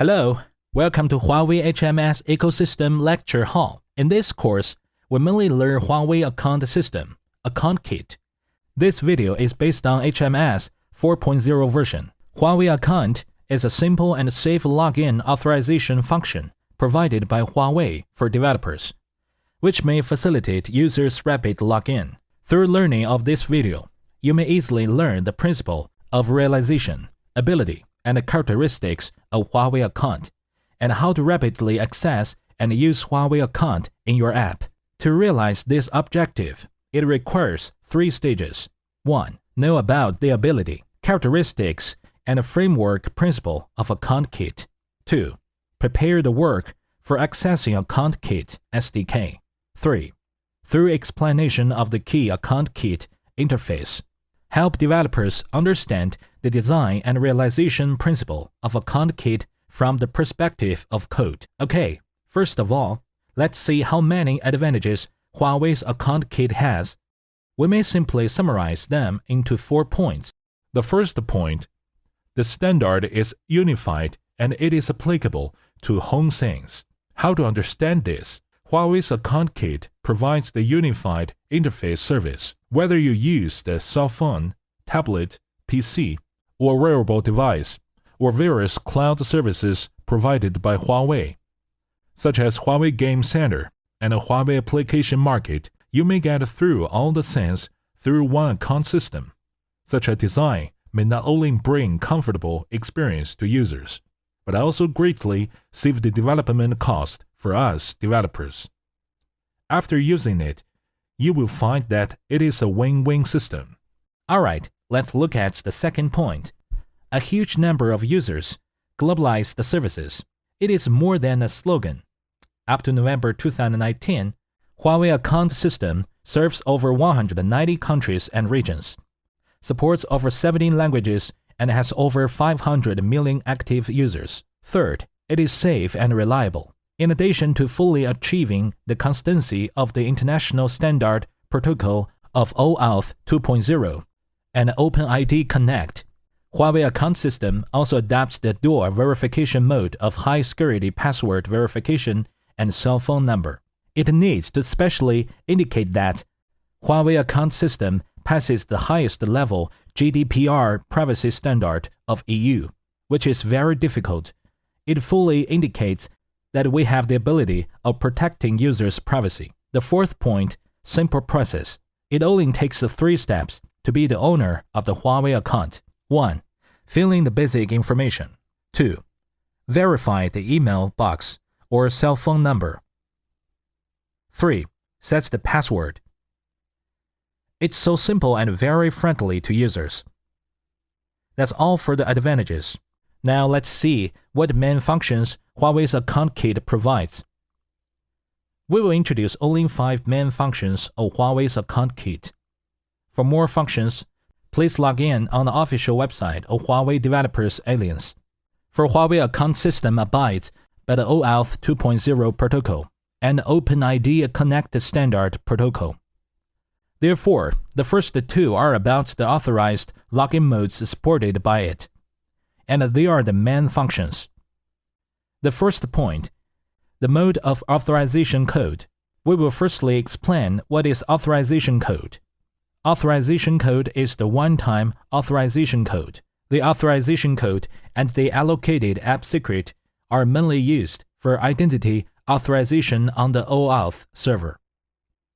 Hello, welcome to Huawei HMS Ecosystem Lecture Hall. In this course, we mainly learn Huawei Account System, Account Kit. This video is based on HMS 4.0 version. Huawei Account is a simple and safe login authorization function provided by Huawei for developers, which may facilitate users' rapid login. Through learning of this video, you may easily learn the principle of realization, ability, and the characteristics of Huawei Account, and how to rapidly access and use Huawei Account in your app. To realize this objective, it requires 3 stages. 1. Know about the ability, characteristics, and framework principle of Account Kit. 2. Prepare the work for accessing Account Kit SDK. 3. Through explanation of the key Account Kit interface, help developers understand the design and realization principle of Account Kit from the perspective of code. Okay, first of all, let's see how many advantages Huawei's Account Kit has. We may simply summarize them into 4 points. The first point, the standard is unified and it is applicable to home things. How to understand this? Huawei's Account Kit provides the unified interface service. Whether you use the cell phone, tablet, PC, or wearable device, or various cloud services provided by Huawei, such as Huawei Game Center and the Huawei Application Market, you may get through all the things through one account system. Such a design may not only bring comfortable experience to users, but also greatly save the development cost for us developers. After using it, you will find that it is a win-win system. Alright, let's look at the second point. A huge number of users globalize the services. It is more than a slogan. Up to November 2019, Huawei Account System serves over 190 countries and regions, supports over 17 languages, and has over 500 million active users. Third, it is safe and reliable. In addition to fully achieving the consistency of the international standard protocol of OAuth 2.0 and OpenID Connect, Huawei Account System also adapts the dual verification mode of high-security password verification and cell phone number. It needs to specially indicate that Huawei Account System passes the highest level GDPR privacy standard of EU, which is very difficult. It fully indicates that we have the ability of protecting users' privacy. The fourth point, simple process. It only takes 3 steps to be the owner of the Huawei account. 1. Fill in the basic information. 2. Verify the email box or cell phone number. 3. Set the password. It's so simple and very friendly to users. That's all for the advantages. Now let's see what main functions Huawei's Account Kit provides. We will introduce only 5 main functions of Huawei's Account Kit. For more functions, please log in on the official website of Huawei Developers Alliance. For Huawei Account System abides by the OAuth 2.0 protocol and OpenID Connect standard protocol. Therefore, the first 2 are about the authorized login modes supported by it, and they are the main functions. The first point, the mode of authorization code. We will firstly explain what is authorization code. Authorization code is the one-time authorization code. The authorization code and the allocated app secret are mainly used for identity authorization on the OAuth server.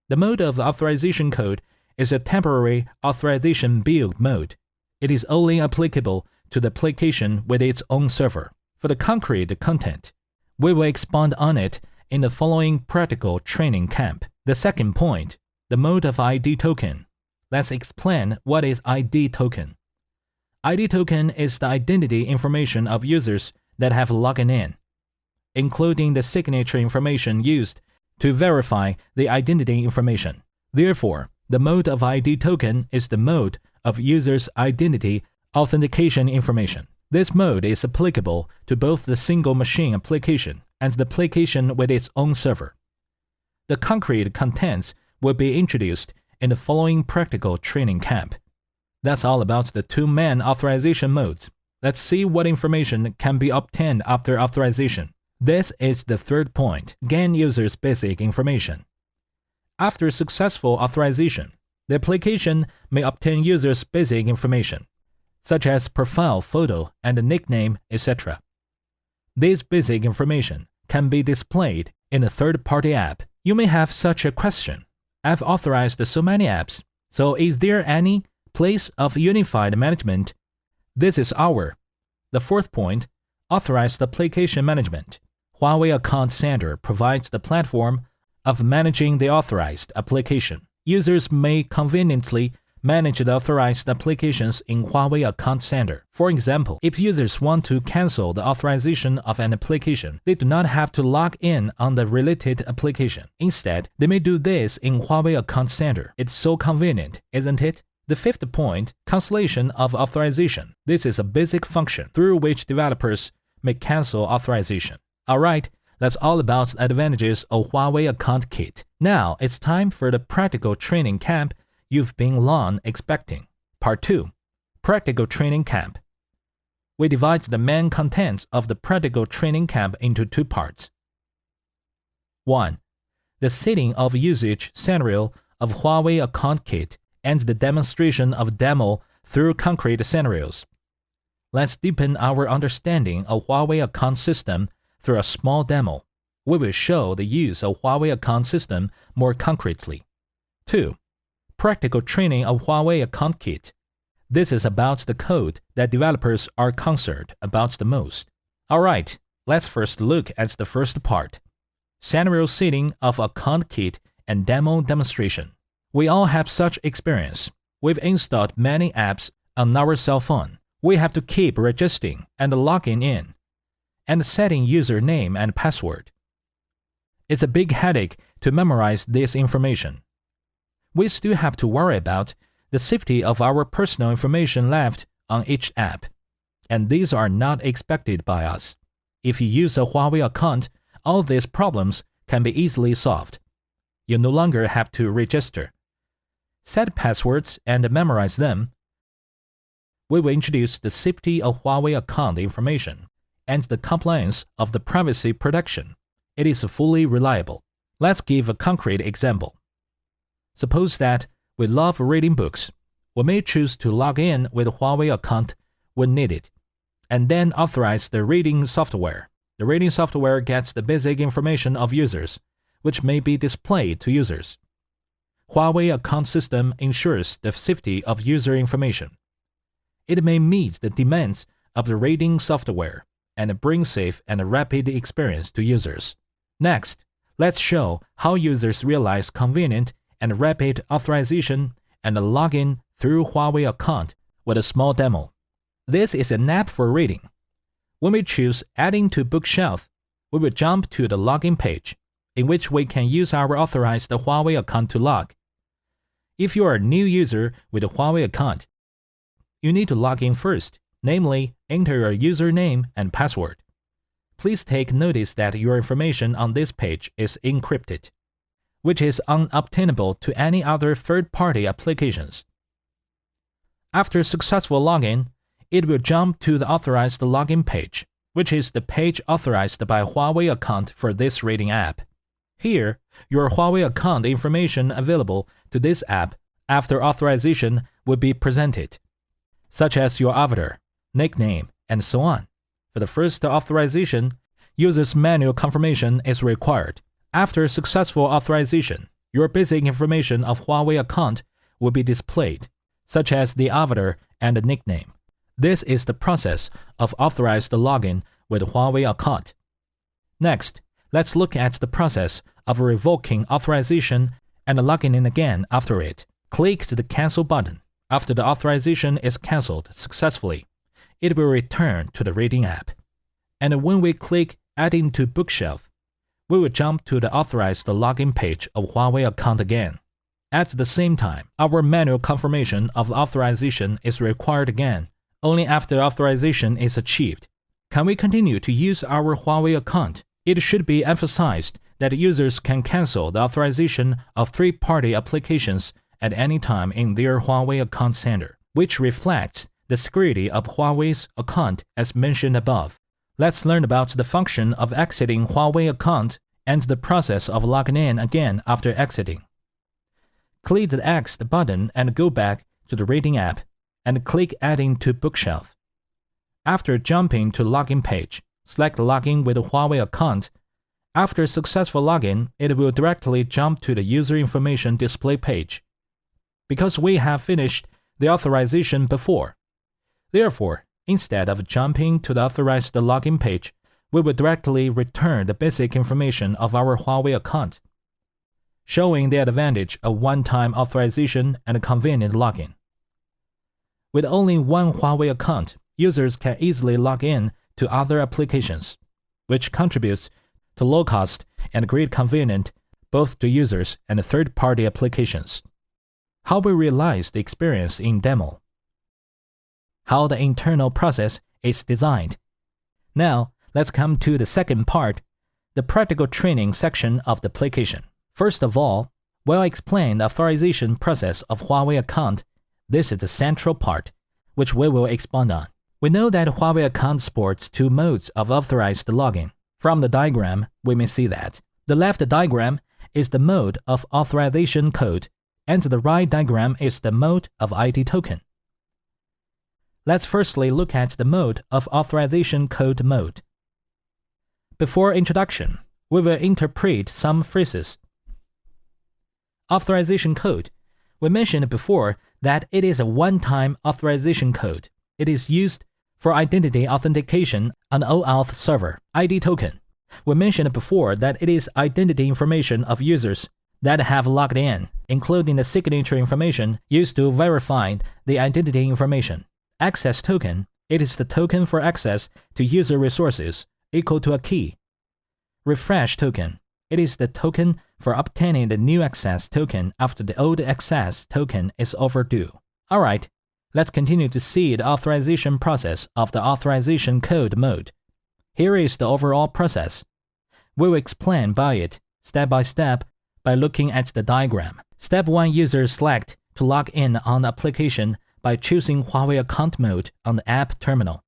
The mode of authorization code is a temporary authorization build mode. It is only applicable to the application with its own server. For the concrete content, we will expand on it in the following practical training camp. The second point, the mode of ID token. Let's explain what is ID token. ID token is the identity information of users that have logged in, including the signature information used to verify the identity information. Therefore, the mode of ID token is the mode of users' identity authentication information. This mode is applicable to both the single machine application and the application with its own server. The concrete contents will be introduced in the following practical training camp. That's all about the 2 main authorization modes. Let's see what information can be obtained after authorization. This is the third point, gain users' basic information. After successful authorization, the application may obtain users' basic information, such as profile photo and nickname, etc. This basic information can be displayed in a third-party app. You may have such a question. I've authorized so many apps, so is there any place of unified management? This is the fourth point, authorized application management. HUAWEI Account Center provides the platform of managing the authorized application. Users may conveniently manage the authorized applications in HUAWEI Account Center. For example, if users want to cancel the authorization of an application, they do not have to log in on the related application. Instead, they may do this in HUAWEI Account Center. It's so convenient, isn't it? The fifth point, cancellation of authorization. This is a basic function through which developers may cancel authorization. Alright, that's all about the advantages of HUAWEI Account Kit. Now it's time for the practical training camp you've been long expecting. Part 2. Practical Training Camp. We divide the main contents of the practical training camp into two parts. 1. The setting of usage scenario of HUAWEI Account Kit and the demonstration of demo through concrete scenarios. Let's deepen our understanding of HUAWEI Account System through a small demo. We will show the use of HUAWEI Account System more concretely. 2. Practical training of HUAWEI Account Kit. This is about the code that developers are concerned about the most. Alright, let's first look at the first part. Scenario setting of Account Kit and demo demonstration. We all have such experience. We've installed many apps on our cell phone. We have to keep registering and logging in, and setting username and password. It's a big headache to memorize this information. We still have to worry about the safety of our personal information left on each app, and these are not expected by us. If you use a HUAWEI account, all these problems can be easily solved. You no longer have to register, set passwords, and memorize them. We will introduce the safety of HUAWEI account information and the compliance of the privacy protection. It is fully reliable. Let's give a concrete example. Suppose that we love reading books. We may choose to log in with a HUAWEI account when needed, and then authorize the reading software. The reading software gets the basic information of users, which may be displayed to users. HUAWEI Account System ensures the safety of user information. It may meet the demands of the reading software and bring safe and rapid experience to users. Next, let's show how users realize convenient and rapid authorization and login through HUAWEI account with a small demo. This is an app for reading. When we choose Adding to Bookshelf, we will jump to the login page, in which we can use our authorized HUAWEI account to log. If you are a new user with a HUAWEI account, you need to log in first, namely, enter your username and password. Please take notice that your information on this page is encrypted, which is unobtainable to any other third-party applications. After successful login, it will jump to the authorized login page, which is the page authorized by HUAWEI account for this reading app. Here, your HUAWEI account information available to this app after authorization will be presented, such as your avatar, nickname, and so on. For the first authorization, user's manual confirmation is required. After successful authorization, your basic information of HUAWEI account will be displayed, such as the avatar and the nickname. This is the process of authorized login with HUAWEI account. Next, let's look at the process of revoking authorization and logging in again after it. Click the Cancel button. After the authorization is canceled successfully, it will return to the reading app. And when we click Adding to Bookshelf, we will jump to the authorized login page of HUAWEI account again. At the same time, our manual confirmation of authorization is required again, only after authorization is achieved. Can we continue to use our HUAWEI account? It should be emphasized that users can cancel the authorization of third-party applications at any time in their HUAWEI Account Center, which reflects the security of Huawei's account as mentioned above. Let's learn about the function of exiting Huawei account and the process of logging in again after exiting. Click the X button and go back to the Reading app and click Adding to Bookshelf. After jumping to Login page, select Login with a Huawei account. After successful login, it will directly jump to the user information display page. Because we have finished the authorization before. Therefore, instead of jumping to the authorized login page, we will directly return the basic information of our Huawei account, showing the advantage of one-time authorization and convenient login. With only one Huawei account, users can easily log in to other applications, which contributes to low cost and great convenience both to users and third-party applications. How we realize the experience in demo. How the internal process is designed. Now, let's come to the second part, the practical training section of the application. First of all, we'll explain the authorization process of Huawei account. This is the central part, which we will expand on. We know that Huawei account supports two modes of authorized login. From the diagram, we may see that the left diagram is the mode of authorization code, and the right diagram is the mode of ID token. Let's firstly look at the mode of authorization code mode. Before introduction, we will interpret some phrases. Authorization code. We mentioned before that it is a one-time authorization code. It is used for identity authentication on the OAuth server. ID token. We mentioned before that it is identity information of users that have logged in, including the signature information used to verify the identity information. Access token. It is the token for access to user resources, equal to a key. Refresh token. It is the token for obtaining the new access token after the old access token is overdue. Alright, let's continue to see the authorization process of the authorization code mode. Here is the overall process. We will explain by it, step by step, by looking at the diagram. Step 1, users select to log in on the application by choosing Huawei account mode on the app terminal,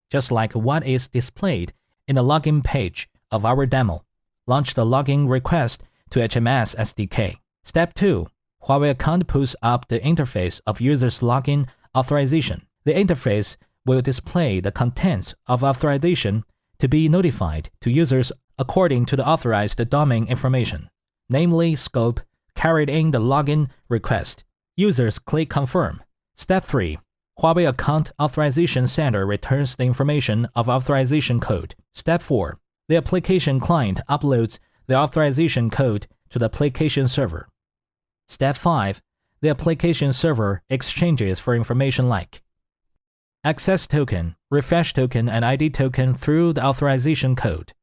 just like what is displayed in the login page of our demo. Launch the login request to HMS SDK. Step 2, Huawei account pulls up the interface of user's login authorization. The interface will display the contents of authorization to be notified to users according to the authorized domain information, namely scope carried in the login request. Users click Confirm. Step 3. Huawei Account Authorization Center returns the information of authorization code. Step 4. The application client uploads the authorization code to the application server. Step 5. The application server exchanges for information like access token, refresh token, and ID token through the authorization code.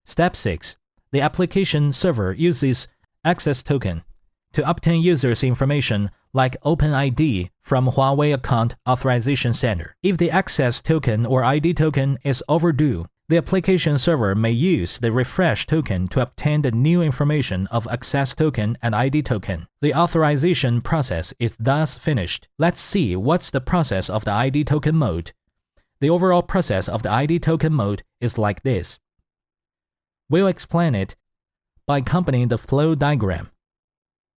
Step 6. The application server uses access token to obtain users' information like OpenID from Huawei Account Authorization Center. If the access token or ID token is overdue, the application server may use the refresh token to obtain the new information of access token and ID token. The authorization process is thus finished. Let's see what's the process of the ID token mode. The overall process of the ID token mode is like this. We'll explain it by accompanying the flow diagram.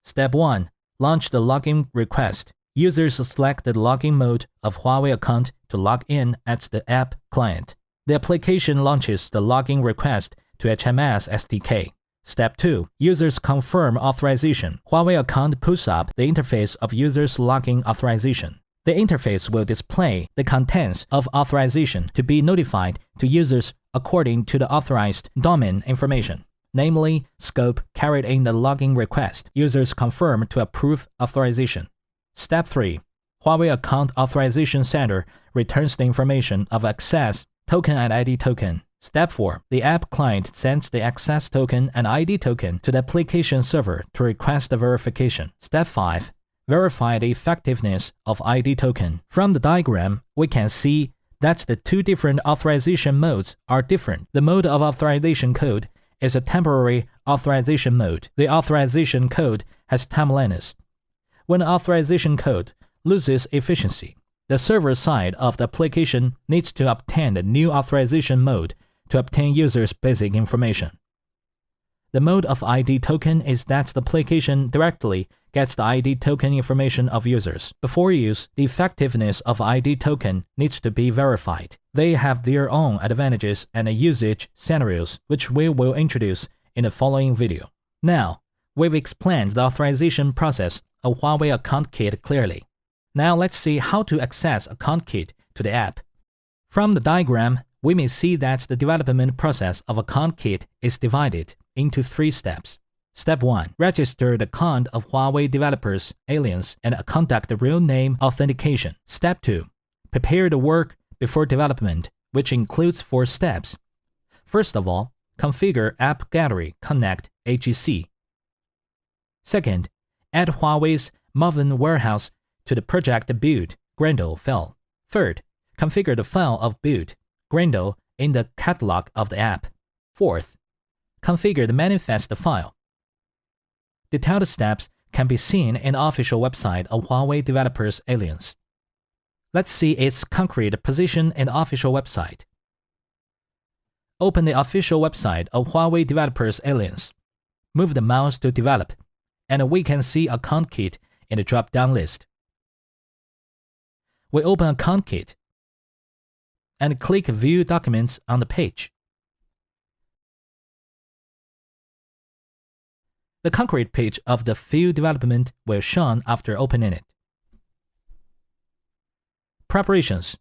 Step 1. Launch the login request. Users select the login mode of Huawei account to log in at the app client. The application launches the login request to HMS SDK. Step 2. Users confirm authorization. Huawei account pulls up the interface of users' login authorization. The interface will display the contents of authorization to be notified to users according to the authorized domain information, namely scope carried in the login request. Users confirm to approve authorization. Step 3. Huawei Account Authorization Center returns the information of access token and ID token. Step 4. The app client sends the access token and ID token to the application server to request the verification. Step 5. Verify the effectiveness of ID token. From the diagram, we can see that the two different authorization modes are different. The mode of authorization code is a temporary authorization mode. The authorization code has timeliness. When authorization code loses efficiency, The server side of the application needs to obtain the new authorization mode to obtain users' basic information. The mode of ID token is that the application directly gets the ID token information of users. Before use, the effectiveness of ID token needs to be verified. They have their own advantages and usage scenarios, which we will introduce in the following video. Now, we've explained the authorization process of HUAWEI Account Kit clearly. Now let's see how to access Account Kit to the app. From the diagram, we may see that the development process of Account Kit is divided into 3 steps. Step 1. Register the account of HUAWEI developers, aliens, and conduct the real-name authentication. Step 2. Prepare the work before development, which includes 4 steps. First of all, configure App Gallery Connect AGC. Second, add HUAWEI's Maven warehouse to the project build Gradle file. Third, configure the file of build Gradle in the catalog of the app. Fourth, configure the manifest file. Detailed steps can be seen in the official website of HUAWEI Developers Aliens. Let's see its concrete position in the official website. Open the official website of HUAWEI Developers Aliens. Move the mouse to Develop, and we can see Account Kit in the drop-down list. We open Account Kit and click View Documents on the page. The concrete page of the field development will shown after opening it. Preparations.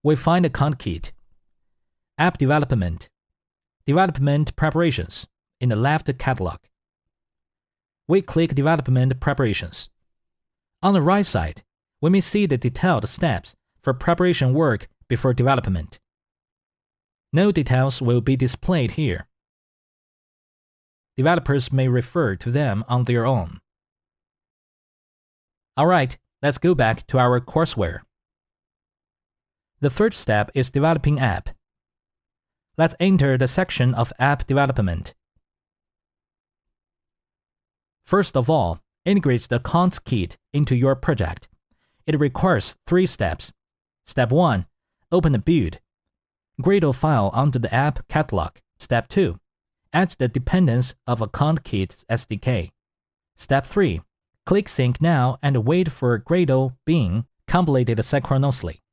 We find Account Kit, App Development, Development Preparations in the left catalog. We click Development Preparations. On the right side, we may see the detailed steps for preparation work before development. No details will be displayed here. Developers may refer to them on their own. Alright, let's go back to our courseware. The third step is developing app. Let's enter the section of app development. First of all, integrate the Account Kit into your project. It requires 3 steps. Step 1. Open the build Gradle file under the app catalog. Step 2. Add the dependence of Account Kit's SDK. Step 3. Click Sync Now and wait for Gradle being completed synchronously.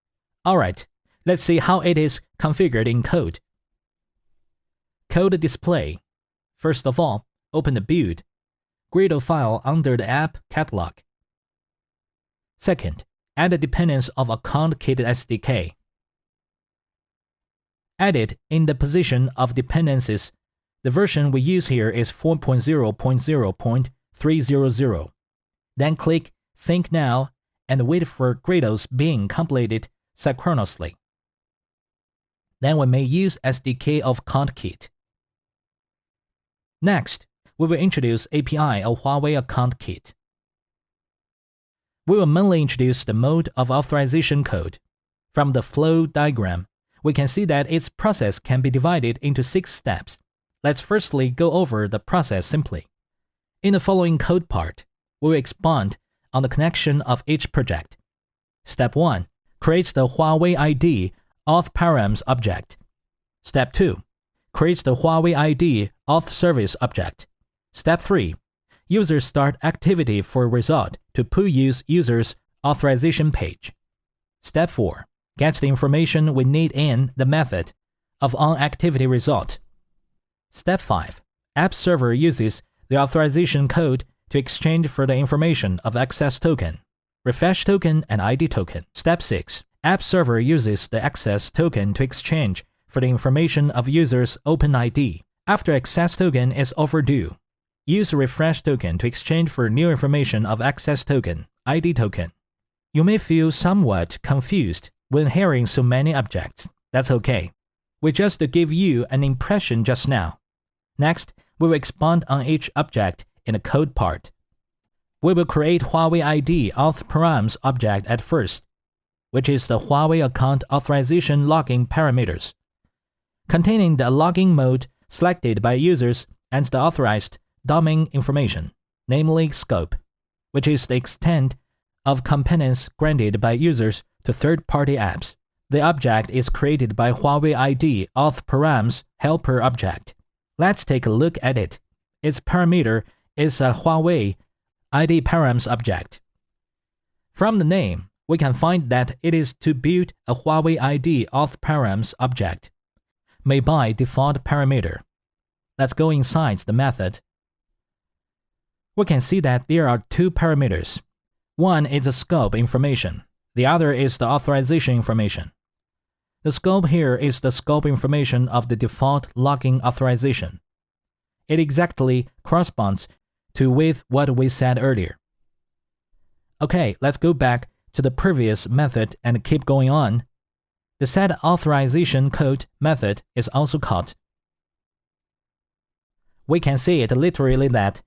Alright, let's see how it is configured in code. Code display. First of all, open the build Gradle file under the app catalog. Second, add the dependence of Account Kit SDK. Add it in the position of dependencies. The version we use here is 4.0.0.300. Then click Sync Now and wait for Gradle's being completed synchronously. Then we may use SDK of Account Kit. Next, we will introduce API of HUAWEI Account Kit. We will mainly introduce the mode of authorization code. From the flow diagram, we can see that its process can be divided into 6 steps. Let's firstly go over the process simply. In the following code part, we will expand on the connection of each project. Step 1. Create the HUAWEI ID auth params object. Step 2. Create the HUAWEI ID auth service object. Step 3. User start activity for result to use user's authorization page. Step 4. Get the information we need in the method of onActivity result. Step 5. App server uses the authorization code to exchange for the information of access token, refresh token, and ID token. Step 6. App server uses the access token to exchange for the information of user's OpenID. After access token is overdue, use refresh token to exchange for new information of access token, ID token. You may feel somewhat confused when hearing so many objects. That's okay. We just give you an impression just now. Next, we will expand on each object in the code part. We will create HUAWEI ID auth params object at first, which is the HUAWEI account authorization login parameters, containing the login mode selected by users and the authorized domain information, namely scope, which is the extent of competence granted by users to third-party apps. The object is created by Huawei ID Auth Params helper object. Let's take a look at it. Its parameter is a Huawei ID Params object. From the name, we can find that it is to build a Huawei ID Auth Params object, made by default parameter. Let's go inside the method. We can see that there are two parameters. One is the scope information. The other is the authorization information. The scope here is the scope information of the default login authorization. It exactly corresponds with what we said earlier. Okay, let's go back to the previous method and keep going on. The set authorization code method is also called. We can see it literally that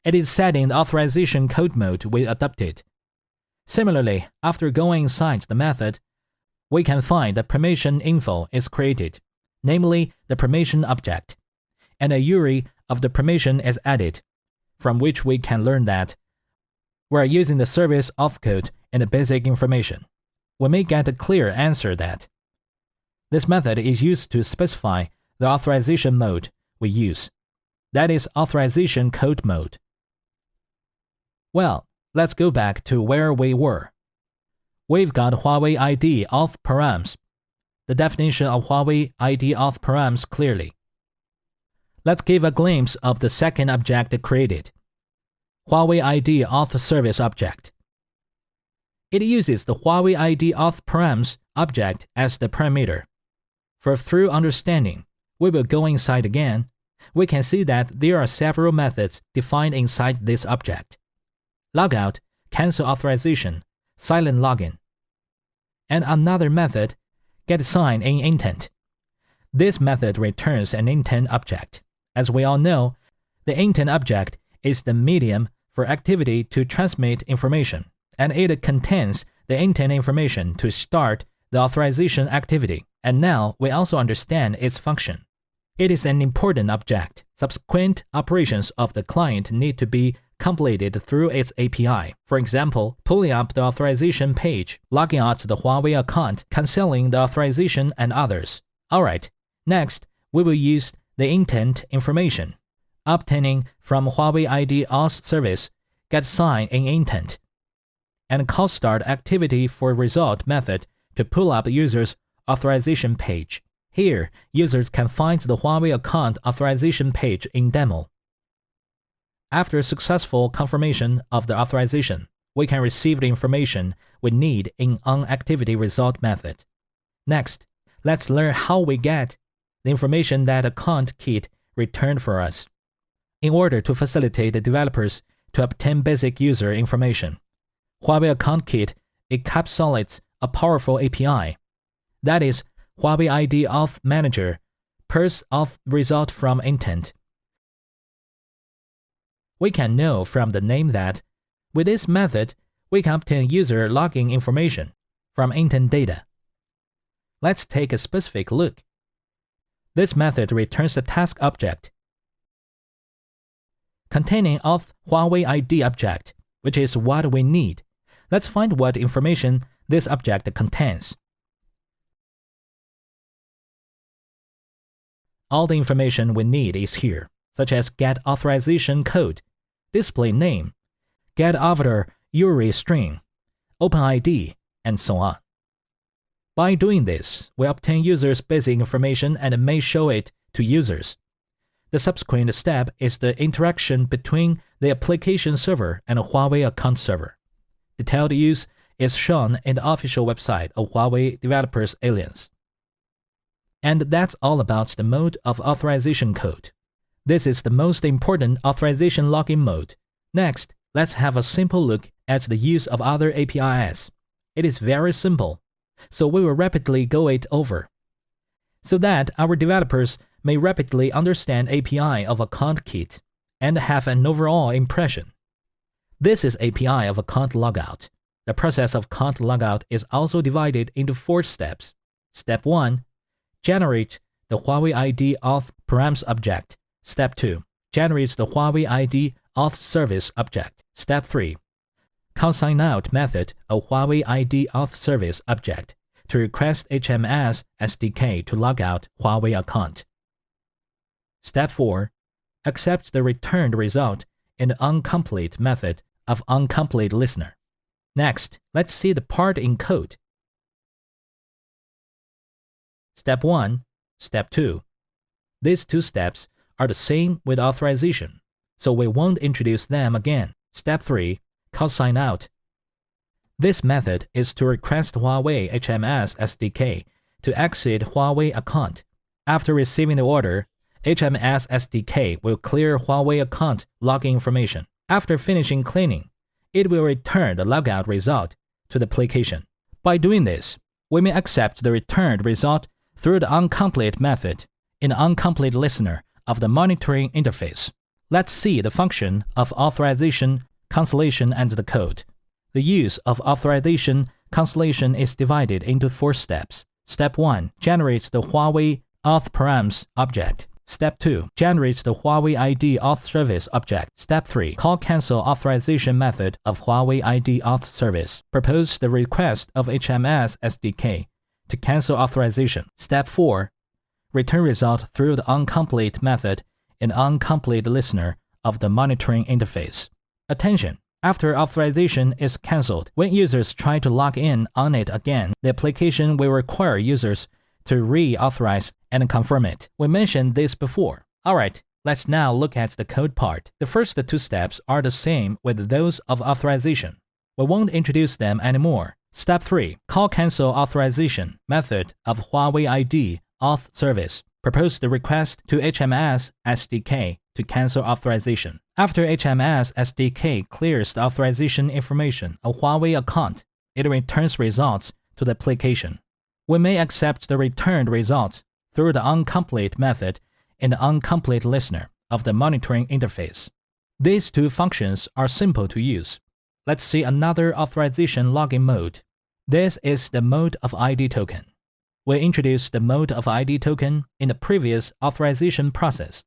it is setting the authorization code mode we adopted. Similarly, after going inside the method, we can find the permission info is created, namely the permission object, and a URI of the permission is added, from which we can learn that we are using the service auth code and the basic information. We may get a clear answer that this method is used to specify the authorization mode we use. That is authorization code mode. Well, let's go back to where we were. We've got Huawei ID Auth Params, the definition of Huawei ID Auth Params clearly. Let's give a glimpse of the second object created, Huawei ID Auth Service object. It uses the Huawei ID Auth Params object as the parameter. For thorough understanding, we will go inside again. We can see that there are several methods defined inside this object. Logout, cancel authorization, silent login. And another method, getSign in intent. This method returns an intent object. As we all know, the intent object is the medium for activity to transmit information, and it contains the intent information to start the authorization activity. And now we also understand its function. It is an important object. Subsequent operations of the client need to be completed through its API. For example, pulling up the authorization page, logging out the Huawei account, canceling the authorization, and others. Alright, next, we will use the intent information, obtaining from Huawei ID Auth service, getSign in intent, and callStart activity for result method to pull up user's authorization page. Here, users can find the Huawei account authorization page in demo. After successful confirmation of the authorization, we can receive the information we need in onActivity result method. Next, let's learn how we get the information that Account Kit returned for us. In order to facilitate the developers to obtain basic user information, Huawei Account Kit encapsulates a powerful API. That is, Huawei ID Auth Manager pulls auth result from intent. We can know from the name that, with this method, we can obtain user login information from intent data. Let's take a specific look. This method returns a task object containing auth Huawei ID object, which is what we need. Let's find what information this object contains. All the information we need is here, such as get authorization code, display name, get avatar URI string, OpenID, and so on. By doing this, we obtain users' basic information and may show it to users. The subsequent step is the interaction between the application server and a Huawei account server. Detailed use is shown in the official website of Huawei Developers Alliance. And that's all about the mode of authorization code. This is the most important authorization login mode. Next, let's have a simple look at the use of other APIs. It is very simple, so we will rapidly go it over, so that our developers may rapidly understand API of Account Kit and have an overall impression. This is API of Account Logout. The process of Account Logout is also divided into 4 steps. Step 1. Generate the Huawei ID Auth Params object. Step 2. Generates the Huawei ID Auth Service object. Step 3. call sign-out method of Huawei ID Auth Service object to request HMS SDK to log out Huawei account. Step 4. Accept the returned result in the onComplete method of onComplete listener. Next, let's see the part in code. Step 1, Step 2. These two steps are the same with authorization, so we won't introduce them again. Step 3, call sign-out. This method is to request Huawei HMS SDK to exit Huawei account. After receiving the order, HMS SDK will clear Huawei account login information. After finishing cleaning, it will return the logout result to the application. By doing this, we may accept the returned result through the onComplete method in the onComplete listener of the monitoring interface. Let's see the function of authorization, cancellation, and the code. The use of authorization cancellation is divided into 4 steps. Step 1 generates the Huawei Auth Params object. Step 2 generates the Huawei ID Auth Service object. Step 3 call cancel authorization method of Huawei ID Auth Service. Propose the request of HMS SDK to cancel authorization. Step 4 return result through the onComplete method in onComplete listener of the monitoring interface. Attention! After authorization is cancelled, when users try to log in on it again, the application will require users to re-authorize and confirm it. We mentioned this before. Alright, let's now look at the code part. The first 2 steps are the same with those of authorization. We won't introduce them anymore. Step 3. Call cancel authorization method of Huawei ID Auth Service. Propose the request to HMS SDK to cancel authorization. After HMS SDK clears the authorization information of Huawei account, it returns results to the application. We may accept the returned results through the onComplete method in the onComplete listener of the monitoring interface. These 2 functions are simple to use. Let's see another authorization login mode. This is the mode of ID token. We introduced the mode of ID token in the previous authorization process.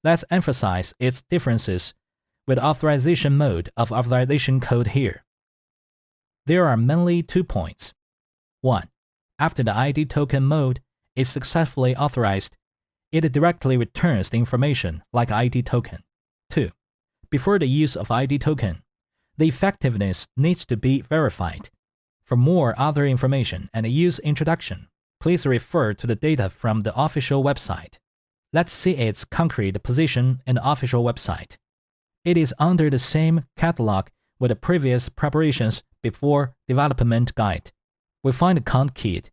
Let's emphasize its differences with authorization mode of authorization code here. There are mainly 2 points. 1. After the ID token mode is successfully authorized, it directly returns the information like ID token. 2. Before the use of ID token, the effectiveness needs to be verified. For more other information and use introduction, please refer to the data from the official website. Let's see its concrete position in the official website. It is under the same catalog with the previous preparations before development guide. We find Account Kit,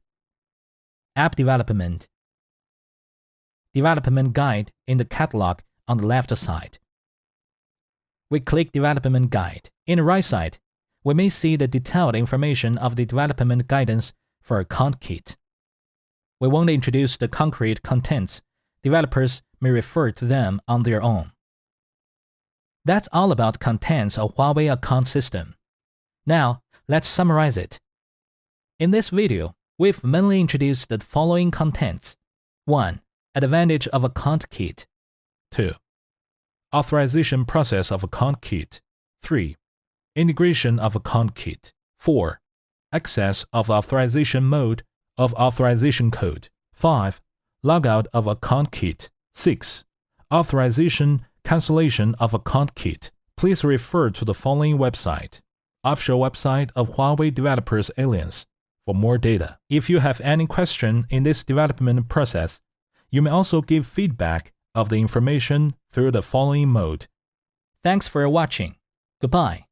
App Development, Development Guide in the catalog on the left side. We click Development Guide. In the right side, we may see the detailed information of the development guidance for Account Kit. We won't introduce the concrete contents. Developers may refer to them on their own. That's all about contents of Huawei account system. Now, let's summarize it. In this video, we've mainly introduced the following contents. 1. Advantage of Account Kit. 2. Authorization process of Account Kit. 3. Integration of Account Kit. 4. Access of authorization mode of authorization code. 5. Logout of Account Kit. 6. Authorization cancellation of Account Kit. Please refer to the following website, official website of Huawei Developers Alliance, for more data. If you have any question in this development process, you may also give feedback of the information through the following mode. Thanks for watching. Goodbye.